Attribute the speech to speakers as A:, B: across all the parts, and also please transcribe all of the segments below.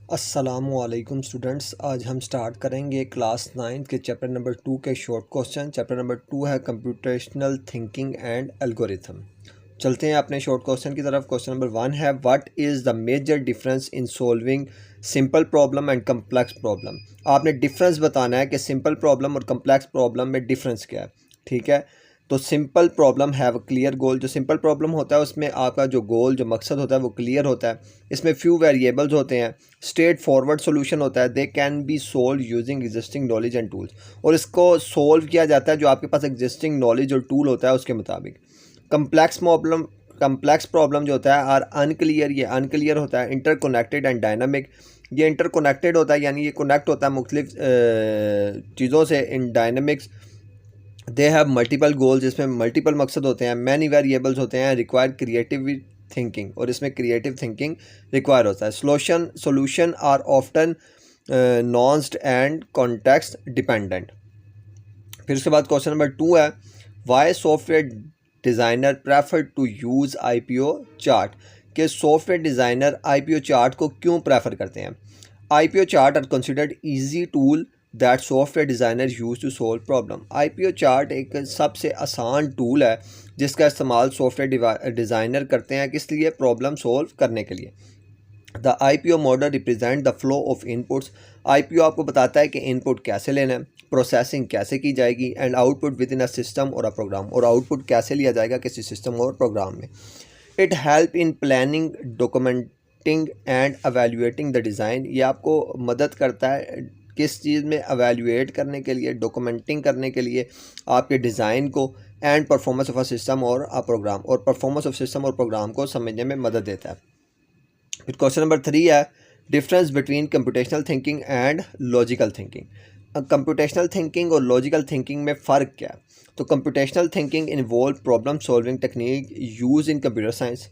A: अस्सलामुअलैकुम स्टूडेंट्स, आज हम स्टार्ट करेंगे क्लास 9 के चैप्टर नंबर 2 के शॉर्ट क्वेश्चन। चैप्टर नंबर 2 है कंप्यूटेशनल थिंकिंग एंड एल्गोरिथम। चलते हैं अपने शॉर्ट क्वेश्चन की तरफ। क्वेश्चन नंबर 1 है, what is the major difference in solving simple problem and complex problem. आपने डिफरेंस बताना है कि सिंपल प्रॉब्लम और कम्प्लेक्स प्रॉब्लम में डिफरेंस क्या है। ठीक है, तो simple problem have a clear goal. जो सिंपल प्रॉब्लम होता है उसमें आपका जो गोल, जो मकसद होता है वो क्लियर होता है। इसमें फ्यू वेरिएबल्स होते हैं। स्ट्रेट फॉरवर्ड सोल्यूशन होता है। They can be solve using existing knowledge and tools, और इसको सोल्व किया जाता है जो आपके पास एग्जिस्टिंग नॉलेज और टूल होता है उसके मुताबिक। कम्प्लेक्स प्रॉब्लम जो होता है आर अनक्लियर, ये अनक्लियर होता है। इंटरकोनेक्टेड एंड डायनामिक, ये इंटरकोनेक्टेड होता है, यानी ये कनेक्ट होता है मुख्तलिफ चीज़ों से। In dynamics they have multiple goals, इसमें मल्टीपल मकसद होते हैं। मैनी वेरिएबल्स होते हैं। रिक्वायर क्रिएटिव थिंकिंग, और इसमें क्रिएटिव थिंकिंग रिक्वायर होता है। Solution are often nuanced and context dependent. फिर उसके बाद क्वेश्चन नंबर 2 है, why software designer prefer to use IPO chart. के सॉफ्टवेयर डिज़ाइनर IPO चार्ट को क्यों प्रेफर करते हैं। IPO chart are considered easy tool that software designer use to solve problem. IPO chart एक सबसे आसान टूल है जिसका इस्तेमाल सॉफ्टवेयर डिज़ाइनर करते हैं, किस लिए, प्रॉब्लम सोल्व करने के लिए। The IPO model represent the flow of inputs. IPO आपको बताता है कि इनपुट कैसे लेना है, प्रोसेसिंग कैसे की जाएगी, and output with in a system और अ प्रोग्राम, और आउटपुट कैसे लिया जाएगा किसी सिस्टम और प्रोग्राम में। It help in planning, documenting and evaluating the design. ये आपको मदद करता है किस चीज़ में, एवेल्युएट करने के लिए, डॉक्यूमेंटिंग करने के लिए आपके डिज़ाइन को, and performance of a system और अ प्रोग्राम, और परफॉर्मेंस ऑफ सिस्टम और प्रोग्राम को समझने में मदद देता है। फिर क्वेश्चन नंबर 3 है, difference between computational thinking and logical thinking. Computational thinking और लॉजिकल थिंकिंग में फ़र्क क्या है। तो computational thinking involve problem solving technique use in computer science.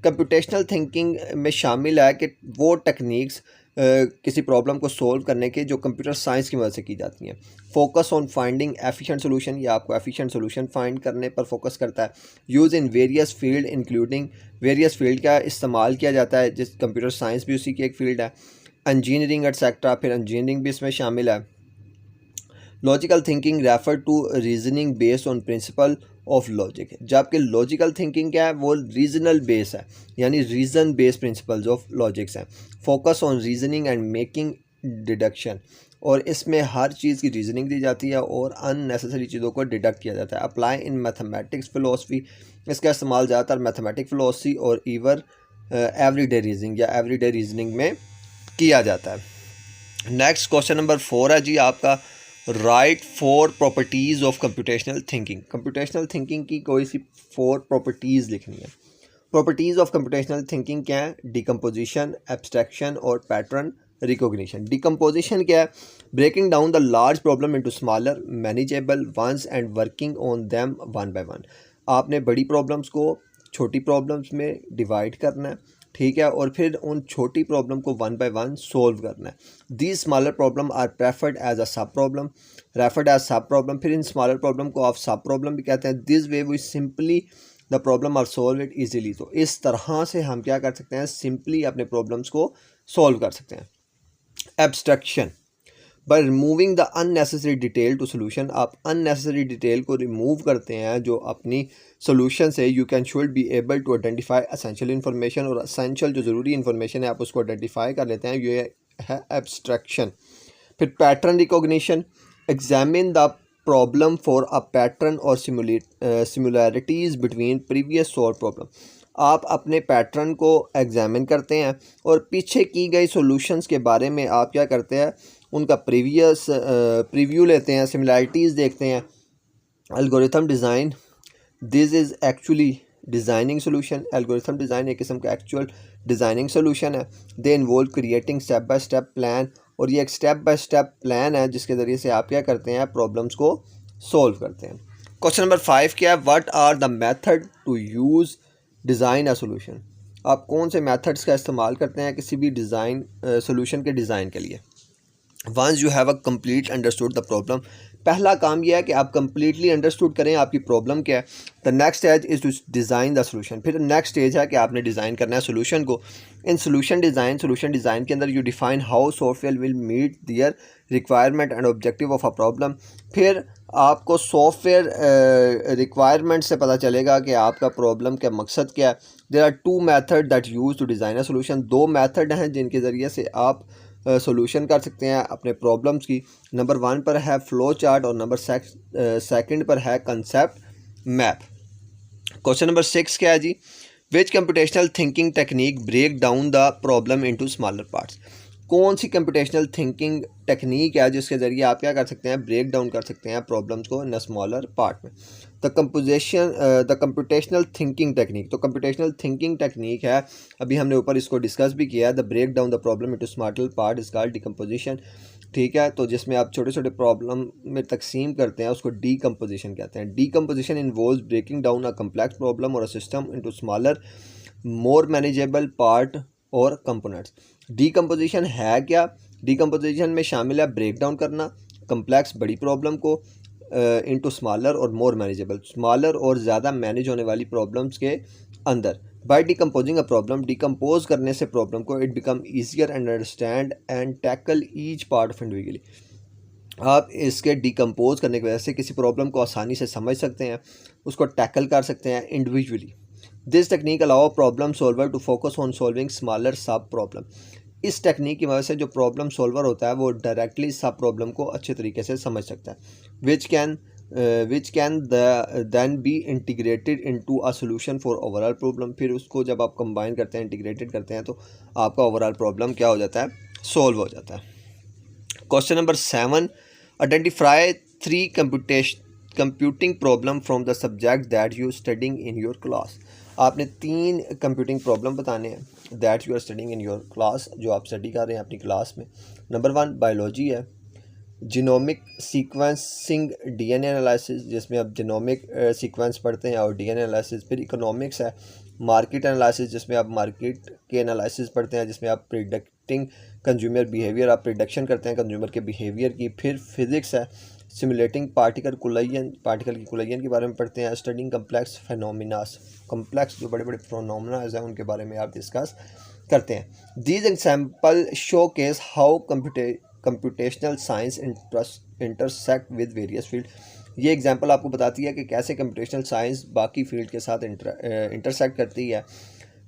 A: Computational thinking में शामिल है कि वो टेक्निक्स किसी प्रॉब्लम को सोल्व करने के जो कंप्यूटर साइंस की मदद से की जाती हैं। Focus on finding efficient solution, या आपको एफिशिएंट सोल्यूशन फाइंड करने पर फोकस करता है। Use in various field including, various field का इस्तेमाल किया जाता है, जिस कंप्यूटर साइंस भी उसी की एक फील्ड है। इंजीनियरिंग एटसेट्रा, फिर इंजीनियरिंग भी इसमें शामिल है। Logical thinking refer to reasoning based on principle of logic, जबकि लॉजिकल थिंकिंग क्या है, वो रीजनल बेस है, यानी reason based principles of logics हैं। Focus on reasoning and making deduction, और इसमें हर चीज़ की रीजनिंग दी जाती है और अननेसेसरी चीज़ों को डिडक्ट किया जाता है। अप्लाई इन मैथमेटिक्स फिलोसफी, इसका इस्तेमाल ज़्यादातर मैथमेटिक फिलोसफी और एवरीडे रीजनिंग या एवरीडे रीजनिंग में किया जाता है। नेक्स्ट क्वेश्चन नंबर 4 है जी आपका, right 4 properties of computational thinking. Computational thinking की कोई सी 4 प्रॉपर्टीज़ लिखनी है। प्रॉपर्टीज़ ऑफ कंप्यूटेशनल थिंकिंग क्या है, डिकम्पोजिशन, एब्स्ट्रैक्शन और पैटर्न रिकॉग्निशन। डिकम्पोजिशन क्या है, breaking down the large problem into smaller manageable ones and working on them one by one. आपने बड़ी प्रॉब्लम्स को छोटी प्रॉब्लम्स में डिवाइड करना है, ठीक है, और फिर उन छोटी प्रॉब्लम को वन बाय वन सोल्व करना है। These smaller problem are preferred as a sub problem, referred as sub problem. फिर इन स्मॉलर प्रॉब्लम को आप सब प्रॉब्लम भी कहते हैं। This way we simply the problem are solve it easily. तो इस तरह से हम क्या कर सकते हैं, सिंपली अपने प्रॉब्लम्स को सॉल्व कर सकते हैं। Abstraction, by removing the unnecessary detail to solution, आप अननेसेसरी डिटेल को रिमूव करते हैं जो अपनी सोल्यूशन से। You can should be able to identify essential information, और एसेंशियल जो ज़रूरी इन्फॉर्मेशन है आप उसको आइडेंटिफाई कर लेते हैं, ये है एब्स्ट्रैक्शन। फिर pattern recognition, examine the problem for a pattern और similarities between previous solve problem. आप अपने पैटर्न को एग्जामिन करते हैं और पीछे की गई सॉल्यूशंस के बारे में आप क्या करते हैं, उनका प्रीव्यू लेते हैं, सिमिलैरिटीज़ देखते हैं। Algorithm design, this is actually designing solution. Algorithm design एक किस्म का एक्चुअल डिज़ाइनिंग सोल्यूशन है। They involve creating step by step plan, और ये एक स्टेप बाय स्टेप प्लान है जिसके ज़रिए से आप क्या करते हैं, प्रॉब्लम्स को सॉल्व करते हैं। क्वेश्चन नंबर 5 क्या है, what are the method to use design a solution. आप कौन से मेथड्स का इस्तेमाल करते हैं किसी भी सोल्यूशन के डिज़ाइन के लिए। Once you have a complete understood the problem, पहला काम यह है कि आप कंप्लीटली अंडरस्टूड करें आपकी प्रॉब्लम क्या है। The next stage is to design the solution. फिर नेक्स्ट स्टेज है कि आपने डिज़ाइन करना है सोल्यूशन को। इन सोल्यूशन डिज़ाइन के अंदर you define how software will meet their requirement and objective of a problem. फिर आपको सॉफ्टवेयर रिक्वायरमेंट से पता चलेगा कि आपका प्रॉब्लम का मकसद क्या है। There are two method that use to design a solution. दो मेथड हैं जिनके ज़रिए से आप सोल्यूशन कर सकते हैं अपने प्रॉब्लम्स की। नंबर 1 पर है फ्लो चार्ट और नंबर सेकंड पर है कंसेप्ट मैप। क्वेश्चन नंबर 6 क्या है जी? Which computational thinking technique break down the problem into smaller parts. कौन सी कंप्यूटेशनल थिंकिंग टेक्निक है जिसके ज़रिए आप क्या कर सकते हैं, ब्रेक डाउन कर सकते हैं प्रॉब्लम्स को इन स्मॉलर पार्ट में। The computational thinking technique. तो कंप्यूटेशनल थिंकिंग टेक्निक है, अभी हमने ऊपर इसको डिस्कस भी किया है। The break down the problem into smaller part is called decomposition. ठीक है, तो जिसमें आप छोटे छोटे प्रॉब्लम में तकसीम करते हैं उसको डीकम्पोजिशन कहते हैं। Decomposition involves breaking down a complex problem और a system into smaller more manageable part और कंपोनेंट्स। डीकम्पोजिशन है क्या? डीकम्पोजिशन में शामिल है ब्रेक डाउन करना कम्प्लेक्स बड़ी प्रॉब्लम को इनटू स्मॉलर और मोर मैनेजेबल, स्मॉलर और ज़्यादा मैनेज होने वाली प्रॉब्लम्स के अंदर। By decomposing a problem, decompose करने से प्रॉब्लम को it become easier and understand and tackle each part of individually. आप इसके डिकम्पोज करने की वजह से किसी प्रॉब्लम को आसानी से समझ सकते हैं, उसको टैकल कर सकते हैं individually. This technique allow problem solver to focus on solving smaller sub problem. इस टेक्निक की वजह से जो प्रॉब्लम सॉल्वर होता है वो डायरेक्टली सब प्रॉब्लम को अच्छे तरीके से समझ सकता है। Which can then be integrated into a solution for overall problem. फिर उसको जब आप कंबाइन करते हैं, इंटीग्रेटेड करते हैं, तो आपका ओवरऑल प्रॉब्लम क्या हो जाता है, सॉल्व हो जाता है। Question number 7, identify 3 computing problem from the subject that you studying in your class. आपने 3 कंप्यूटिंग प्रॉब्लम बताने हैं that you are studying in your class, जो आप स्टडी कर रहे हैं अपनी क्लास में। नंबर 1 बायोलॉजी है, जीनोमिक सीक्वेंसिंग डीएनए एनालिसिस, जिसमें आप जीनोमिक सीक्वेंस पढ़ते हैं और डीएनए एनालिसिस। फिर इकोनॉमिक्स है, मार्केट एनालिसिस, जिसमें आप मार्केट के एनालिसिस पढ़ते हैं, जिसमें आप प्रिडिक्टिंग कंज्यूमर बिहेवियर, आप प्रिडिक्शन करते हैं कंज्यूमर के बिहेवियर की। फिर फिज़िक्स है, सिमुलेटिंग पार्टिकल की कुलयन के बारे में पढ़ते हैं, स्टडिंग कम्प्लेक्स फेनोमिनास, कम्प्लेक्स जो बड़े बड़े फिनोमेनास हैं उनके बारे में आप डिस्कस करते हैं। These example show case how computational science intersect with various field. ये एग्जांपल आपको बताती है कि कैसे कंप्यूटेशनल साइंस बाकी फील्ड के साथ इंटरसेक्ट करती है,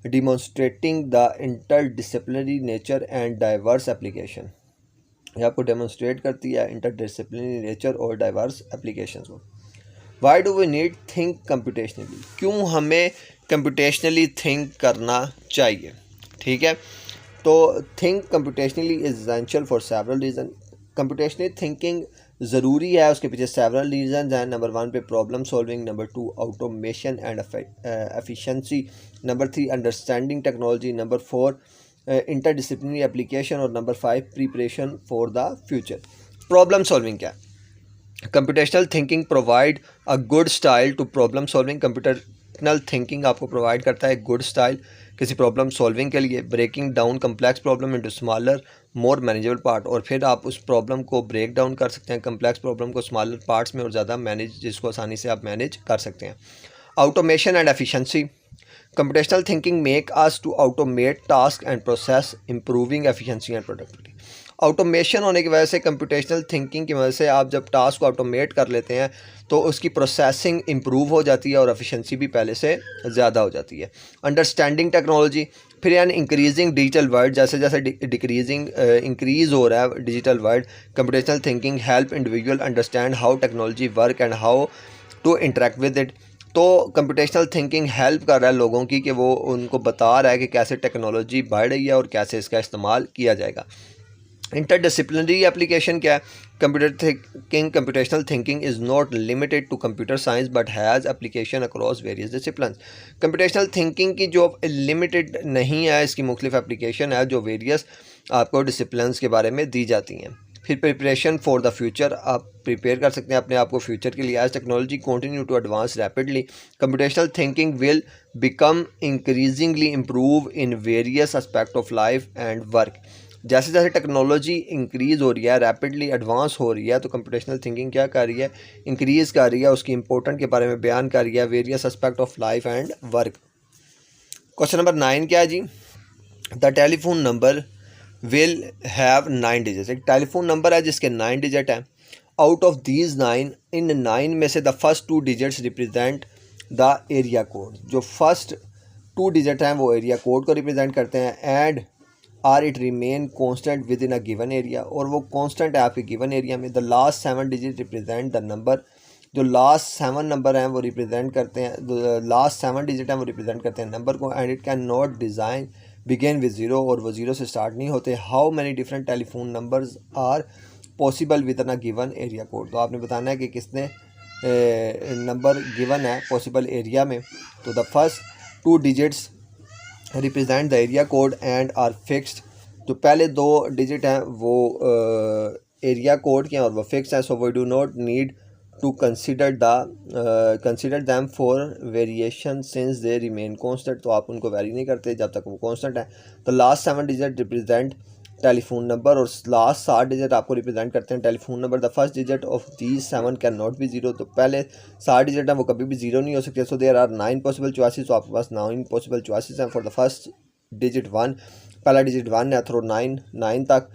A: demonstrating the interdisciplinary nature and diverse application. ये आपको डेमोन्स्ट्रेट करती है इंटरडिसिप्लिनरी नेचर और डाइवर्स एप्लीकेशन को। Why do we need think computationally. क्यों हमें कंप्यूटेशनली थिंक करना चाहिए? ठीक है, तो think computationally is essential for several reason. Computationally thinking ज़रूरी है, उसके पीछे सेवरल रीज़न हैं। नंबर 1 पे problem solving, number 2 automation and efficiency, number 3 understanding technology, number 4 interdisciplinary application और number 5 preparation for the future. Problem solving क्या है? Computational thinking provide a good style to problem solving. Computational thinking आपको provide करता है good style किसी problem solving के लिए, breaking down complex problem into smaller more manageable part. और फिर आप उस प्रॉब्लम को ब्रेक डाउन कर सकते हैं कम्प्लेक्स प्रॉब्लम को स्मॉलर पार्ट्स में और ज़्यादा मैनेज, जिसको आसानी से आप मैनेज कर सकते हैं। Automation and efficiency. Computational thinking make us to automate task and process, improving efficiency and productivity. Automation होने की वजह से, कंप्यूटेशनल थिंकिंग की वजह से आप जब टास्क को ऑटोमेट कर लेते हैं तो उसकी प्रोसेसिंग इंप्रूव हो जाती है और एफिशिएंसी भी पहले से ज़्यादा हो जाती है। Understanding technology. फिर यानी इंक्रीजिंग डिजिटल वर्ल्ड, जैसे जैसे इंक्रीज़ हो रहा है digital world, computational thinking help individual understand how technology work and how to interact with it. तो कंप्यूटेशनल थिंकिंग हेल्प कर रहा है लोगों की कि वो उनको बता रहा है कि कैसे टेक्नोलॉजी बढ़ रही है और कैसे इसका इस्तेमाल किया जाएगा। इंटरडिसिप्लिनरी एप्लीकेशन क्या है? Computational thinking is not limited to computer science but has application across various discipline. Computational thinking की जो लिमिटेड नहीं है, इसकी मुख्तलिफ एप्लीकेशन है जो वेरियस आपको डिसिप्लिन के बारे में दी जाती हैं। फिर प्रिपरेशन फॉर द फ्यूचर, आप प्रिपेयर कर सकते हैं अपने आप को फ्यूचर के लिए। As technology continue to advance rapidly, computational thinking will become increasingly improve in various aspect of life and work. जैसे जैसे टेक्नोलॉजी इंक्रीज़ हो रही है, रैपिडली एडवांस हो रही है, तो कंप्यूटेशनल थिंकिंग क्या कर रही है, इंक्रीज़ कर रही है, उसकी इंपॉर्टेंट के बारे में बयान कर रही है, various aspect of life and work. Question number 9 क्या है जी, the telephone number will have 9 digit. एक टेलीफोन नंबर है जिसके 9 डिजिट हैं। आउट ऑफ दीज 9, इन 9 में से the first 2 digits represent the area code. जो फर्स्ट 2 डिजिट हैं वो एरिया कोड को रिप्रेजेंट करते हैं। And are it remain constant within a given area, और वो कॉन्स्टेंट है आपके गिवन एरिया में। The last 7 digit represent the number. जो लास्ट 7 नंबर हैं वो रिप्रेजेंट करते हैं, लास्ट 7 डिजिट हैं वो रिप्रेजेंट करते हैं नंबर को। And it can not design begin with zero, और वो ज़ीरो से स्टार्ट नहीं होते। How many different telephone numbers are possible within a given area code. तो आपने बताना है कि कितने नंबर गिवन है पॉसिबल एरिया में। तो the first 2 digits represent the area code and are fixed. जो पहले 2 डिजिट हैं वो एरिया कोड के हैं और वो फिक्स हैं। So we do not need to consider them for variation since they remain constant. तो आप उनको वेरी नहीं करते जब तक वो कॉन्स्टेंट है। तो last 7 digit represent telephone number, और लास्ट 7 डिजिट आपको रिप्रेजेंट करते हैं telephone number. The first digit of these 7 can not be zero. तो पहले 7 डिजिट हैं वो कभी भी जीरो नहीं हो सकते। So there are 9 possible choices. तो आपके पास 9 पॉसिबल चॉइसेस हैं फॉर द फर्स्ट डिजिट 1। पहला डिजिट 1 है थ्रो 9 तक।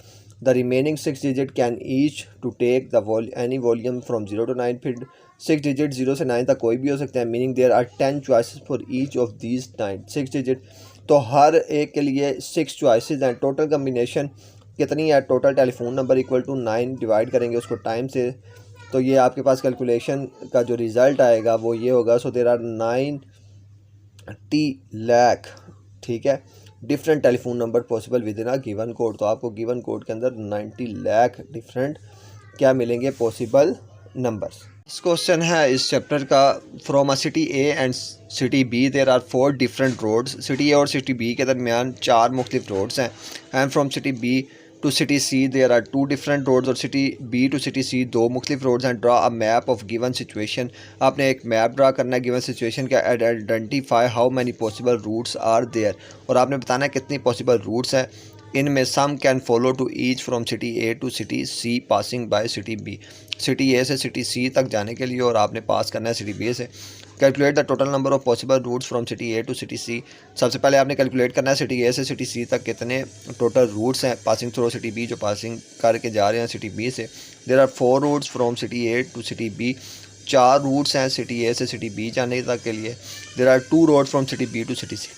A: The remaining 6 digit can each to take the any volume from 0 to 9। फिर 6 डिजिट 0 से 9 तक कोई भी हो सकते हैं। Meaning there are 10 choices for each of these 6 digit. तो हर एक के लिए 6 चॉइसेस हैं। टोटल कम्बिनेशन कितनी है, total telephone number equal to 9 divide करेंगे उसको टाइम से, तो ये आपके पास कैलकुलेशन का जो रिज़ल्ट आएगा वो ये होगा। सो देयर आर 90 लाख, ठीक है, different telephone number possible within a given code. तो आपको गिवन कोड के अंदर 90 लाख डिफरेंट क्या मिलेंगे, पॉसिबल नंबर्स। इस क्वेश्चन है इस चैप्टर का, from a city A and city B there are 4 different roads. City A और सिटी बी के दरमियान 4 मुख्तलिफ रोड्स हैं। And from city B to city C there are 2 different roads, और city B to city C 2 मुख्तलिफ roads हैं। Draw a map of given situation. आपने एक मैप ड्रा करना है गिवन सिचुएशन का। Identify how many possible routes are there, और आपने बताना है कितनी पॉसिबल रूट्स हैं। इनमें some can follow to each from city A to city C passing by city B. City A से सिटी सी तक जाने के लिए और आपने पास करना है सिटी बी से। Calculate the total number of possible routes from city A to city C. सबसे पहले आपने कैलकुलेट करना है सिटी ए से सिटी सी तक कितने टोटल रूट्स हैं पासिंग थ्रू सिटी बी, जो पासिंग करके जा रहे हैं सिटी बी से। There are 4 routes from city A to city B. 4 routes हैं सिटी ए से सिटी बी जाने तक के लिए। There are 2 road from city B to city C,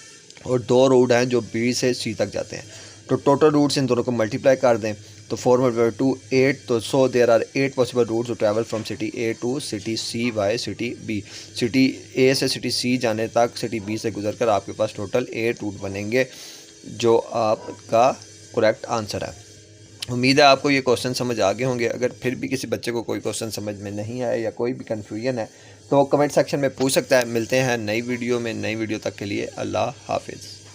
A: और 2 रोड हैं जो बी से सी तक जाते हैं। तो टोटल रूट्स इन दोनों को मल्टीप्लाई कर दें तो 4 × 2 8। तो so there are 8 possible routes to travel from city A to city C by city B. City A से सिटी सी जाने तक सिटी बी से गुजरकर आपके पास टोटल 8 रूट बनेंगे, जो आपका करेक्ट आंसर है। उम्मीद है आपको ये क्वेश्चन समझ आ गए होंगे। अगर फिर भी किसी बच्चे को कोई क्वेश्चन समझ में नहीं आया या कोई भी कन्फ्यूजन है तो वो कमेंट सेक्शन में पूछ सकता है। मिलते हैं नई वीडियो में। नई वीडियो तक के लिए अल्लाह हाफिज़।